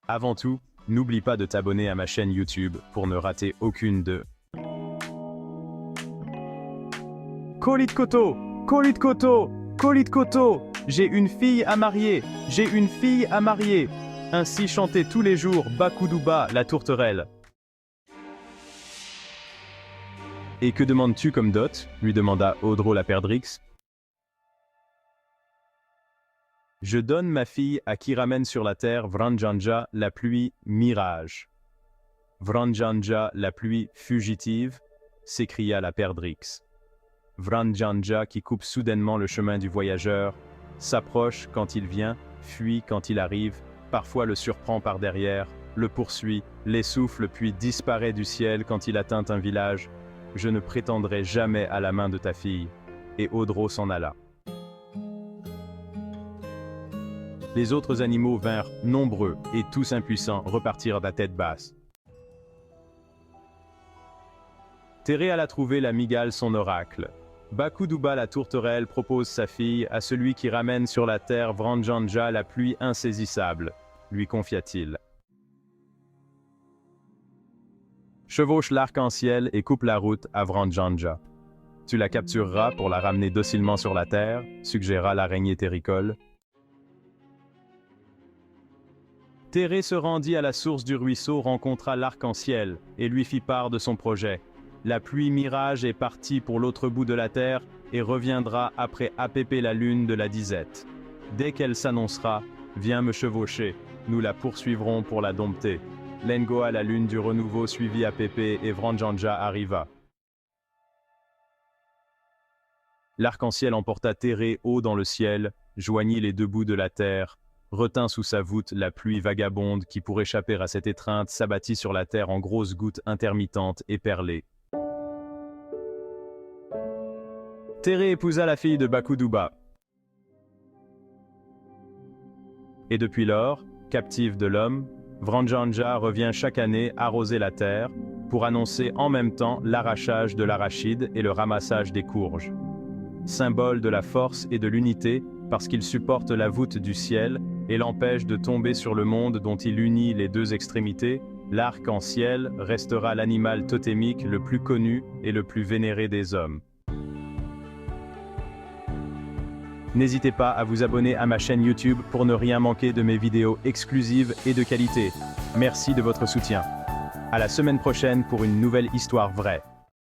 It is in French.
Avant tout, n'oublie pas de t'abonner à ma chaîne YouTube pour ne rater aucune de... Colis de Koto, colis de Koto, colis de Koto, j'ai une fille à marier, j'ai une fille à marier. Ainsi chantait tous les jours Bakudouba, la tourterelle. Et que demandes-tu comme dot lui demanda Audro la perdrix. Je donne ma fille à qui ramène sur la terre Vranjanja, la pluie mirage. Vranjanja, la pluie fugitive, s'écria la perdrix. Vranjanja, qui coupe soudainement le chemin du voyageur, s'approche quand il vient, fuit quand il arrive, parfois le surprend par derrière, le poursuit, l'essouffle puis disparaît du ciel quand il atteint un village. Je ne prétendrai jamais à la main de ta fille. Et Audro s'en alla. Les autres animaux vinrent, nombreux et tous impuissants, repartirent à tête basse. Téré alla trouver la mygale son oracle. Bakudouba la tourterelle propose sa fille à celui qui ramène sur la terre Vranjanja la pluie insaisissable, lui confia-t-il. Chevauche l'arc-en-ciel et coupe la route à Vranjanja. Tu la captureras pour la ramener docilement sur la terre, suggéra l'araignée terricole. Téré se rendit à la source du ruisseau, rencontra l'arc-en-ciel et lui fit part de son projet. La pluie mirage est partie pour l'autre bout de la terre et reviendra après APP la lune de la disette. Dès qu'elle s'annoncera, viens me chevaucher, nous la poursuivrons pour la dompter. Lengoa la lune du renouveau suivit APP et Vranjanja arriva. L'arc-en-ciel emporta Téré haut dans le ciel, joignit les deux bouts de la terre, retint sous sa voûte la pluie vagabonde qui, pour échapper à cette étreinte, s'abattit sur la terre en grosses gouttes intermittentes et perlées. Téré épousa la fille de Bakudouba. Et depuis lors, captive de l'homme, Vranjanja revient chaque année arroser la terre pour annoncer en même temps l'arrachage de l'arachide et le ramassage des courges. Symbole de la force et de l'unité parce qu'il supporte la voûte du ciel et l'empêche de tomber sur le monde dont il unit les deux extrémités, l'arc-en-ciel restera l'animal totémique le plus connu et le plus vénéré des hommes. N'hésitez pas à vous abonner à ma chaîne YouTube pour ne rien manquer de mes vidéos exclusives et de qualité. Merci de votre soutien. À la semaine prochaine pour une nouvelle histoire vraie.